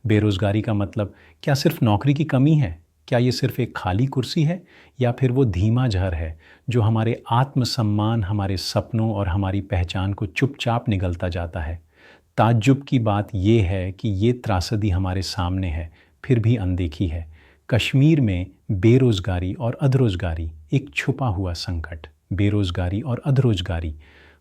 बेरोज़गारी का मतलब क्या सिर्फ नौकरी की कमी है? क्या ये सिर्फ एक खाली कुर्सी है या फिर वो धीमा ज़हर है जो हमारे आत्मसम्मान, हमारे सपनों और हमारी पहचान को चुपचाप निगलता जाता है? ताज्जुब की बात ये है कि ये त्रासदी हमारे सामने है, फिर भी अनदेखी है। कश्मीर में बेरोज़गारी और अधरोज़गारी एक छुपा हुआ संकट। बेरोज़गारी और अधरोज़गारी,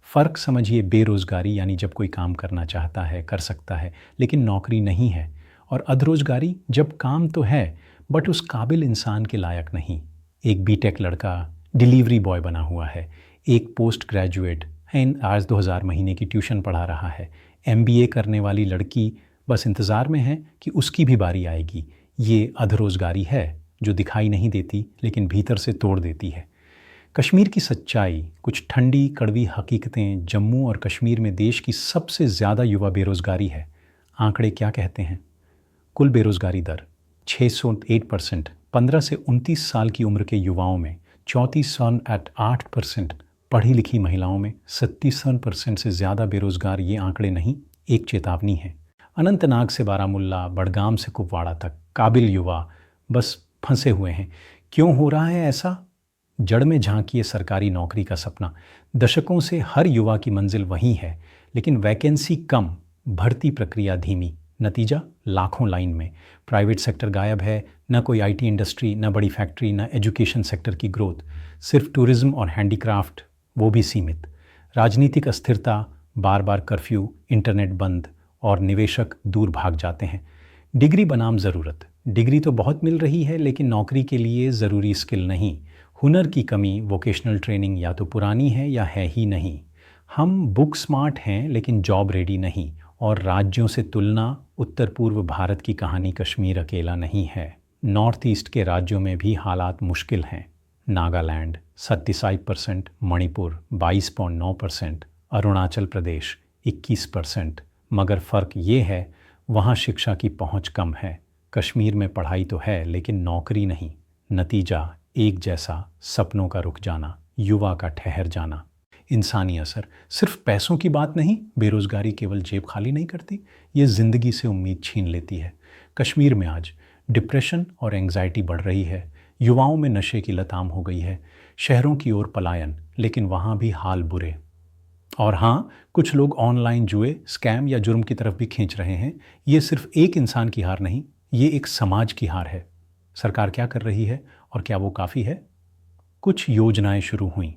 फ़र्क समझिए। बेरोज़गारी यानी जब कोई काम करना चाहता है, कर सकता है, लेकिन नौकरी नहीं है। और अधरोज़गारी जब काम तो है बट उस काबिल इंसान के लायक नहीं। एक बीटेक लड़का डिलीवरी बॉय बना हुआ है, एक पोस्ट ग्रेजुएट है, आज 2000 महीने की ट्यूशन पढ़ा रहा है, एमबीए करने वाली लड़की बस इंतज़ार में है कि उसकी भी बारी आएगी। ये अधरोज़गारी है जो दिखाई नहीं देती लेकिन भीतर से तोड़ देती है। कश्मीर की सच्चाई, कुछ ठंडी कड़वी हकीकतें। जम्मू और कश्मीर में देश की सबसे ज़्यादा युवा बेरोज़गारी है। आंकड़े क्या कहते हैं? कुल बेरोज़गारी दर 608%। 15 से 29 साल की उम्र के युवाओं में 34.8%, पढ़ी लिखी महिलाओं में 37% से ज़्यादा बेरोज़गार। ये आंकड़े नहीं, एक चेतावनी है। अनंतनाग से बारामुल्ला, बड़गाम से कुपवाड़ा तक काबिल युवा बस फंसे हुए हैं। क्यों हो रहा है ऐसा? जड़ में झांकिए सरकारी नौकरी का सपना। दशकों से हर युवा की मंजिल वही है, लेकिन वैकेंसी कम, भर्ती प्रक्रिया धीमी। नतीजा लाखों लाइन में। प्राइवेट सेक्टर गायब है, न कोई आईटी इंडस्ट्री, न बड़ी फैक्ट्री, न एजुकेशन सेक्टर की ग्रोथ। सिर्फ टूरिज्म और हैंडीक्राफ्ट, वो भी सीमित। राजनीतिक अस्थिरता, बार बार कर्फ्यू, इंटरनेट बंद और निवेशक दूर भाग जाते हैं। डिग्री बनाम ज़रूरत। डिग्री तो बहुत मिल रही है लेकिन नौकरी के लिए ज़रूरी स्किल नहीं। हुनर की कमी, वोकेशनल ट्रेनिंग या तो पुरानी है या है ही नहीं। हम बुक स्मार्ट हैं लेकिन जॉब रेडी नहीं। और राज्यों से तुलना, उत्तर पूर्व भारत की कहानी कश्मीर अकेला नहीं है। नॉर्थ ईस्ट के राज्यों में भी हालात मुश्किल हैं। नागालैंड 37%, मणिपुर 22.9%, अरुणाचल प्रदेश 21%। मगर फ़र्क ये है, वहाँ शिक्षा की पहुँच कम है। कश्मीर में पढ़ाई तो है लेकिन नौकरी नहीं। नतीजा एक जैसा, सपनों का रुक जाना, युवा का ठहर जाना। इंसानी असर, सिर्फ पैसों की बात नहीं। बेरोज़गारी केवल जेब खाली नहीं करती, ये ज़िंदगी से उम्मीद छीन लेती है। कश्मीर में आज डिप्रेशन और एंग्जाइटी बढ़ रही है। युवाओं में नशे की लत आम हो गई है। शहरों की ओर पलायन, लेकिन वहाँ भी हाल बुरे। और हाँ, कुछ लोग ऑनलाइन जुए, स्कैम या जुर्म की तरफ भी खींच रहे हैं। ये सिर्फ एक इंसान की हार नहीं, ये एक समाज की हार है। सरकार क्या कर रही है और क्या वो काफ़ी है? कुछ योजनाएं शुरू हुई।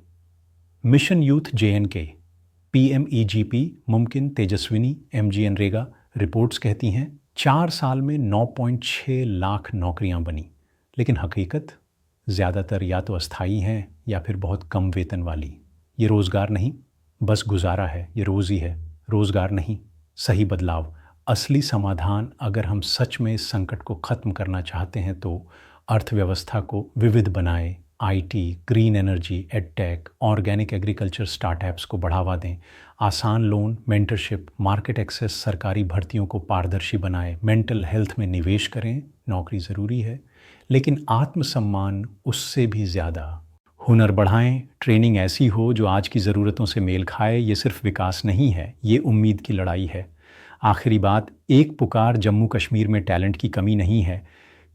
मिशन यूथ JNK, PMEGP, मुमकिन, तेजस्विनी, MGNरेगा। रिपोर्ट्स कहती हैं 4 साल में 9.6 लाख नौकरियां बनी। लेकिन हकीकत, ज़्यादातर या तो अस्थायी हैं या फिर बहुत कम वेतन वाली। ये रोज़गार नहीं, बस गुजारा है। ये रोज़ी है, रोज़गार नहीं, सही बदलाव। असली समाधान, अगर हम सच में इस संकट को ख़त्म करना चाहते हैं तो अर्थव्यवस्था को विविध बनाए, IT, green energy, edtech, organic agriculture startups को बढ़ावा दें, आसान लोन, मेंटरशिप, मार्केट एक्सेस, सरकारी भर्तियों को पारदर्शी बनाएं, मेंटल हेल्थ में निवेश करें। नौकरी ज़रूरी है लेकिन आत्मसम्मान उससे भी ज़्यादा। हुनर बढ़ाएं, ट्रेनिंग ऐसी हो जो आज की ज़रूरतों से मेल खाए। ये सिर्फ विकास नहीं है, ये उम्मीद की लड़ाई है। आखिरी बात, एक पुकार जम्मू कश्मीर में टैलेंट की कमी नहीं है,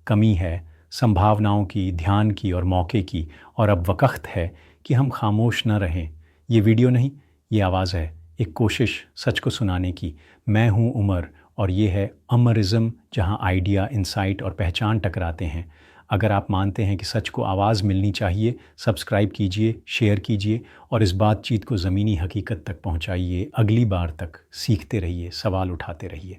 कमी है संभावनाओं की, ध्यान की और मौके की। और अब वक्त है कि हम खामोश न रहें। ये वीडियो नहीं, ये आवाज़ है, एक कोशिश सच को सुनाने की। मैं हूँ उमर और ये है अमरिज्म, जहाँ आइडिया, इंसाइट और पहचान टकराते हैं। अगर आप मानते हैं कि सच को आवाज़ मिलनी चाहिए, सब्सक्राइब कीजिए, शेयर कीजिए और इस बातचीत को ज़मीनी हकीकत तक पहुँचाइए। अगली बार तक सीखते रहिए, सवाल उठाते रहिए।